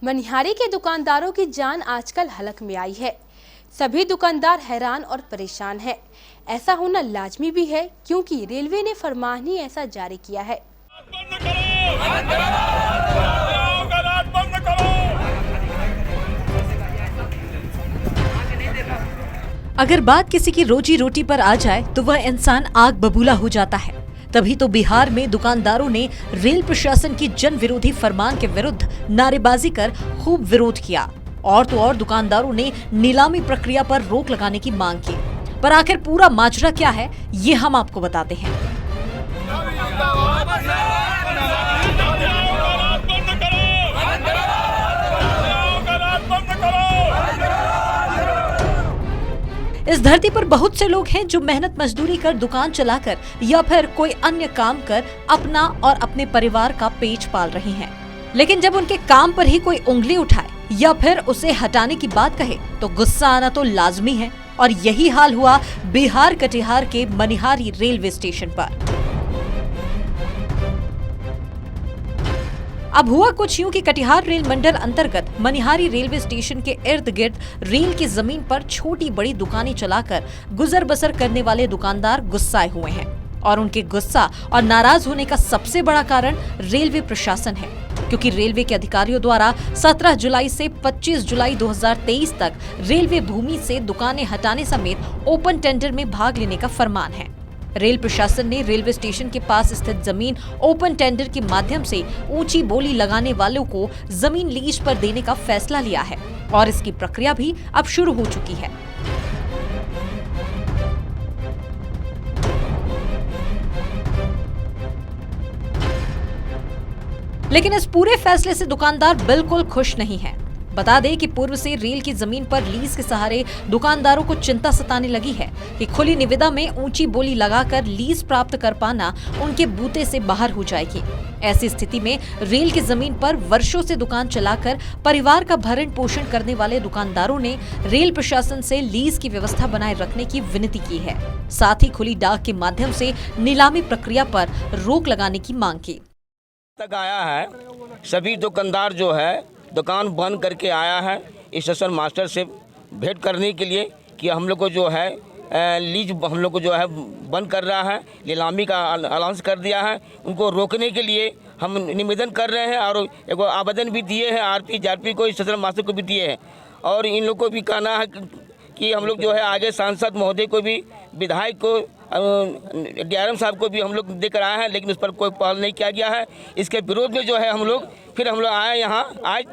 मनिहारी के दुकानदारों की जान आजकल हलक में आई है। सभी दुकानदार हैरान और परेशान हैं। ऐसा होना लाजमी भी है क्योंकि रेलवे ने फरमान ही ऐसा जारी किया है। अगर बात किसी की रोजी रोटी पर आ जाए तो वह इंसान आग बबूला हो जाता है। तभी तो बिहार में दुकानदारों ने रेल प्रशासन की जन विरोधी फरमान के विरुद्ध नारेबाजी कर खूब विरोध किया। और तो और दुकानदारों ने नीलामी प्रक्रिया पर रोक लगाने की मांग की। पर आखिर पूरा माजरा क्या है, ये हम आपको बताते हैं। इस धरती पर बहुत से लोग हैं जो मेहनत मजदूरी कर दुकान चलाकर या फिर कोई अन्य काम कर अपना और अपने परिवार का पेट पाल रहे हैं। लेकिन जब उनके काम पर ही कोई उंगली उठाए या फिर उसे हटाने की बात कहे तो गुस्सा आना तो लाजमी है। और यही हाल हुआ बिहार कटिहार के मनिहारी रेलवे स्टेशन पर। अब हुआ कुछ यूं कि कटिहार रेल मंडल अंतर्गत मनिहारी रेलवे स्टेशन के इर्द गिर्द रेल की जमीन पर छोटी बड़ी दुकानें चलाकर गुजर बसर करने वाले दुकानदार गुस्साए हुए हैं। और उनके गुस्सा और नाराज होने का सबसे बड़ा कारण रेलवे प्रशासन है, क्योंकि रेलवे के अधिकारियों द्वारा 17 जुलाई से 25 जुलाई 2023 तक रेलवे भूमि से दुकानें हटाने समेत ओपन टेंडर में भाग लेने का फरमान है। रेल प्रशासन ने रेलवे स्टेशन के पास स्थित जमीन ओपन टेंडर के माध्यम से ऊंची बोली लगाने वालों को जमीन लीज पर देने का फैसला लिया है और इसकी प्रक्रिया भी अब शुरू हो चुकी है। लेकिन इस पूरे फैसले से दुकानदार बिल्कुल खुश नहीं है। बता दें कि पूर्व से रेल की जमीन पर लीज के सहारे दुकानदारों को चिंता सताने लगी है कि खुली निविदा में ऊंची बोली लगाकर लीज प्राप्त कर पाना उनके बूते से बाहर हो जाएगी। ऐसी स्थिति में रेल की जमीन पर वर्षों से दुकान चलाकर परिवार का भरण पोषण करने वाले दुकानदारों ने रेल प्रशासन से लीज की व्यवस्था बनाए रखने की विनती की है। साथ ही खुली डाक के माध्यम से नीलामी प्रक्रिया पर रोक लगाने की मांग की। तक आया है, सभी दुकानदार जो है दुकान बंद करके आया है स्टेशन मास्टर से भेंट करने के लिए कि हम लोग को जो है लीज हम लोग को जो है बंद कर रहा है, नीलामी का अलाउंस कर दिया है। उनको रोकने के लिए हम निवेदन कर रहे हैं और एक आवेदन भी दिए हैं आरपी जारपी को, स्टेशन मास्टर को भी दिए हैं। और इन लोग को भी कहना है कि हम लोग जो है आगे सांसद महोदय को भी, विधायक को, डीआरएम साहब को भी हम लोग देकर आए हैं, लेकिन उस पर कोई पहल नहीं किया गया है। इसके विरोध में जो है हम लोग आए यहाँ आज।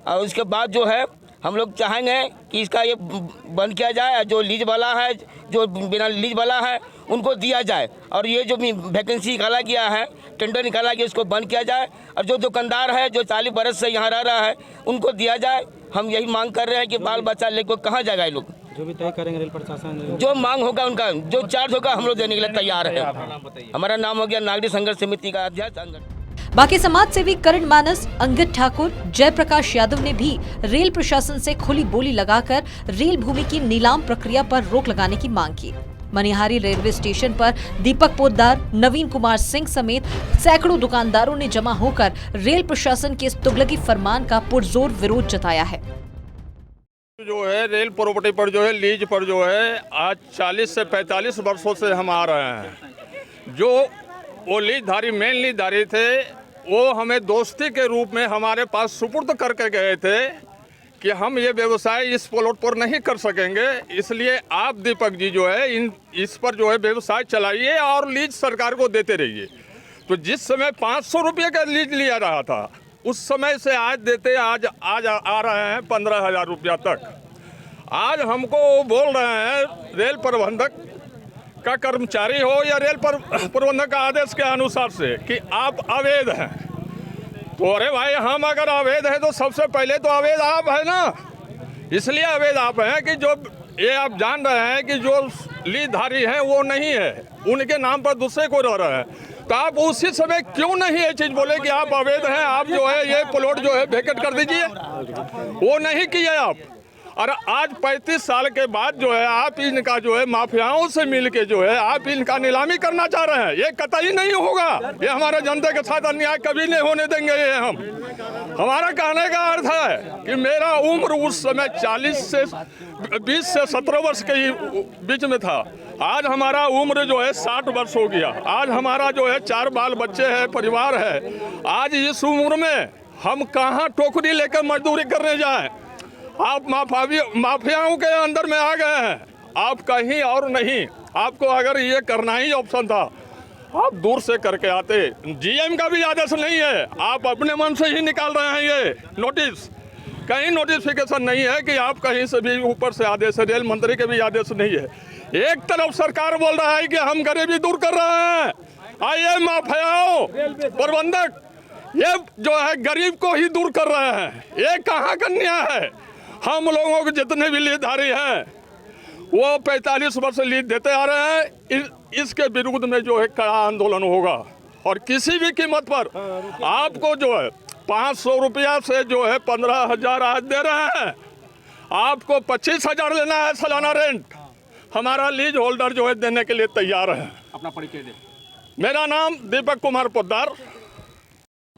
और उसके बाद जो है हम लोग चाहेंगे कि इसका ये बंद किया जाए। जो लीज वाला है, जो बिना लीज वाला है, उनको दिया जाए। और ये जो वैकेंसी निकाला गया है, टेंडर निकाला गया, उसको बंद किया जाए। और जो दुकानदार है जो 40 बरस से यहाँ रह रहा है, उनको दिया जाए। हम यही मांग कर रहे हैं कि बाल बच्चा लेकर कहाँ जाएगा ये लोग। जो भी तय करेंगे रेल प्रशासन, जो मांग होगा उनका, जो चार्ज होगा हम लोग देने के लिए तैयार है। हमारा नाम हो गया नागरिक संघर्ष समिति का अध्यक्ष। बाकी समाज सेवी करण मानस, अंगद ठाकुर, जयप्रकाश यादव ने भी रेल प्रशासन से खुली बोली लगाकर रेल भूमि की नीलाम प्रक्रिया पर रोक लगाने की मांग की। मनिहारी रेलवे स्टेशन पर दीपक पोद्दार, नवीन कुमार सिंह समेत सैकड़ों दुकानदारों ने जमा होकर रेल प्रशासन के इस तुगलकी फरमान का पुरजोर विरोध जताया है। जो है रेल प्रॉपर्टी पर जो है लीज पर जो है आज 40 से 45 वर्षों से हम आ रहे हैं। जो वो लीजधारी मेन लीजधारी थे, वो हमें दोस्ती के रूप में हमारे पास सुपुर्द करके गए थे कि हम ये व्यवसाय इस प्लॉट पर नहीं कर सकेंगे, इसलिए आप दीपक जी जो है इस पर जो है व्यवसाय चलाइए और लीज सरकार को देते रहिए। तो जिस समय 500 रुपये का लीज लिया रहा था, उस समय से आज देते आज आ रहे हैं 15,000 रुपया तक। आज हमको बोल रहे हैं रेल प्रबंधक का कर्मचारी हो या रेल प्रबंधक का आदेश के अनुसार से कि आप अवैध हैं। तो अरे भाई, हम अगर अवैध है तो सबसे पहले तो अवैध आप है ना। इसलिए अवैध आप हैं कि जो ये आप जान रहे हैं कि जो लीजधारी हैं वो नहीं है, उनके नाम पर दूसरे को रह रहे हैं। तो आप उसी समय क्यों नहीं ये चीज़ बोले कि आप अवैध हैं, आप जो है ये प्लॉट जो है वैकेट कर दीजिए। वो नहीं किए आप। और आज 35 साल के बाद जो है आप इनका जो है माफियाओं से मिल के जो है आप इनका नीलामी करना चाह रहे हैं। ये कतई नहीं होगा। ये हमारे जनता के साथ अन्याय कभी नहीं होने देंगे। ये हमारा कहने का अर्थ है कि मेरा उम्र उस समय 20 से 17 वर्ष के बीच में था। आज हमारा उम्र जो है 60 वर्ष हो गया। आज हमारा जो है 4 बाल बच्चे हैं, परिवार है। आज इस उम्र में हम कहाँ टोकरी लेकर मजदूरी करने जाएं? आप माफियाओं के अंदर में आ गए हैं। आप कहीं और नहीं। आपको अगर ये करना ही ऑप्शन था आप दूर से करके आते। जीएम का भी आदेश नहीं है, आप अपने मन से ही निकाल रहे हैं। ये नोटिस कहीं नोटिफिकेशन नहीं है कि आप कहीं से भी ऊपर से आदेश है। रेल मंत्री के भी आदेश नहीं है। एक तरफ सरकार बोल रहा है कि हम गरीबी दूर कर रहे हैं। आइए माफियाओं प्रबंधक ये जो है गरीब को ही दूर कर रहे हैं। ये कहाँ का न्याय है? हम लोगों के जितने भी लीजधारी हैं वो 45 वर्ष लीज देते आ रहे हैं। इसके विरुद्ध में जो है कड़ा आंदोलन होगा और किसी भी कीमत पर आपको जो है 500 रुपया से जो है 15,000 आज दे रहे हैं। आपको 25,000 लेना है सालाना रेंट। हमारा लीज होल्डर जो है देने के लिए तैयार है। अपना परिचय दे। मेरा नाम दीपक कुमार पोद्दार।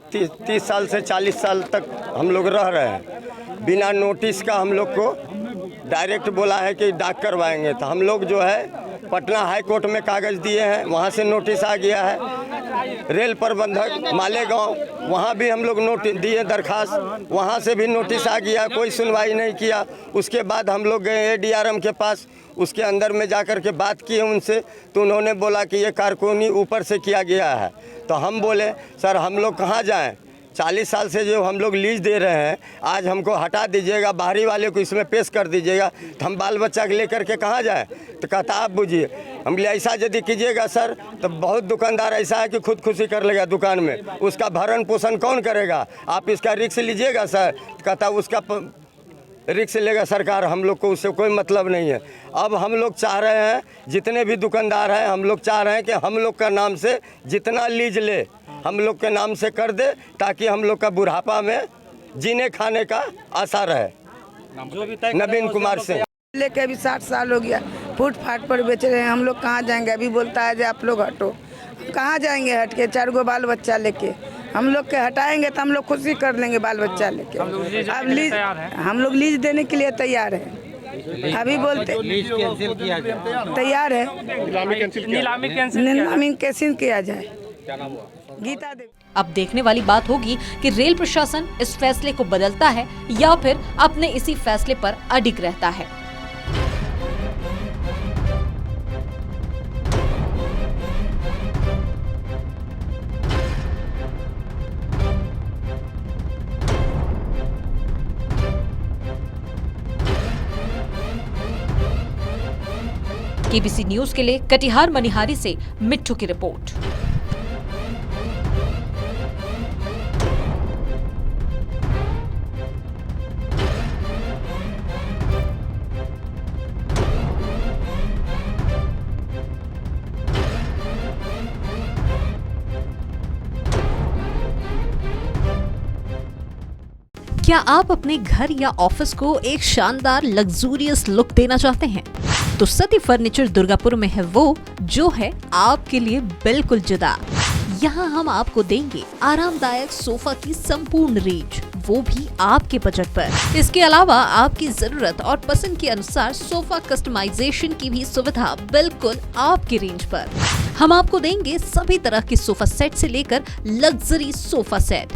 30 साल से 40 साल तक हम लोग रह रहे हैं। बिना नोटिस का हम लोग को डायरेक्ट बोला है कि डाक करवाएंगे। तो हम लोग जो है पटना हाई कोर्ट में कागज़ दिए हैं, वहाँ से नोटिस आ गया है। रेल प्रबंधक मालेगांव वहाँ भी हम लोग नोटिस दिए दरखास्त, वहाँ से भी नोटिस आ गया। कोई सुनवाई नहीं किया। उसके बाद हम लोग गए ADRM के पास, उसके अंदर में जाकर के बात किए उनसे, तो उन्होंने बोला कि ये कारकुनी ऊपर से किया गया है। तो हम बोले सर हम लोग कहाँ जाएं? 40 साल से जो हम लोग लीज दे रहे हैं, आज हमको हटा दीजिएगा, बाहरी वाले को इसमें पेश कर दीजिएगा, तो हम बाल बच्चा के लेकर के कहाँ जाएं? तो कहता आप बुझिए। हम बोले ऐसा यदि कीजिएगा सर तो बहुत दुकानदार ऐसा है कि खुदकुशी कर लेगा दुकान में, उसका भरण पोषण कौन करेगा? आप इसका रिस्क लीजिएगा सर। तो कहता उसका रिस्क लेगा सरकार, हम लोग को उससे कोई मतलब नहीं है। अब हम लोग चाह रहे हैं जितने भी दुकानदार हैं, हम लोग चाह रहे हैं कि हम लोग का नाम से जितना लीज ले हम लोग के नाम से कर दे, ताकि हम लोग का बुढ़ापा में जीने खाने का आशा रहे। नवीन कुमार सिंह। लेके अभी 60 साल हो गया, फुटपाथ पर बेच रहे हैं। हम लोग कहाँ जाएंगे? अभी बोलता है जो आप लोग हटो। हम कहाँ जाएंगे हट के? 4 गो बाल बच्चा लेके हम लोग के हटाएंगे तो हम लोग खुशी कर लेंगे बाल बच्चा लेके। अब लीज हम लोग लीज देने के लिए तैयार है। अभी बोलते तैयार है, नीलामी कैंसिल किया जाए। गीता देवी। अब देखने वाली बात होगी कि रेल प्रशासन इस फैसले को बदलता है या फिर अपने इसी फैसले पर अडिग रहता है। केबीसी न्यूज के लिए कटिहार मनिहारी से मिट्ठू की रिपोर्ट। क्या आप अपने घर या ऑफिस को एक शानदार लग्जूरियस लुक देना चाहते हैं? तो सती फर्नीचर दुर्गापुर में है वो जो है आपके लिए बिल्कुल जुदा। यहाँ हम आपको देंगे आरामदायक सोफा की संपूर्ण रेंज, वो भी आपके बजट पर। इसके अलावा आपकी जरूरत और पसंद के अनुसार सोफा कस्टमाइजेशन की भी सुविधा बिल्कुल आपकी रेंज पर। हम आपको देंगे सभी तरह के सोफा सेट से लेकर लग्जरी सोफा सेट,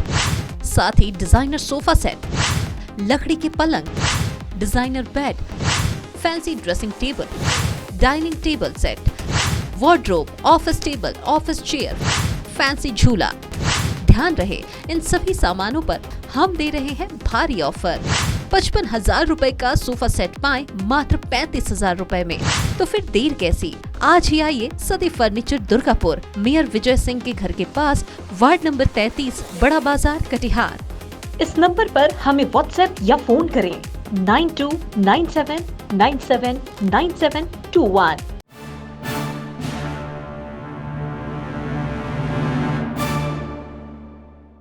साथ ही डिजाइनर सोफा सेट, लकड़ी के पलंग, designer bed, fancy dressing table, dining table set, wardrobe, office table, office chair, fancy झूला। ध्यान रहे इन सभी सामानों पर हम दे रहे हैं भारी ऑफर। 55,000 रुपए का सोफा सेट पाएं मात्र 35,000 रुपए में। तो फिर देर कैसी, आज ही आइए सती फर्नीचर दुर्गापुर, मेयर विजय सिंह के घर के पास, वार्ड नंबर 33, बड़ा बाजार, कटिहार। इस नंबर पर हमें व्हाट्सएप या फोन करें 9297979721।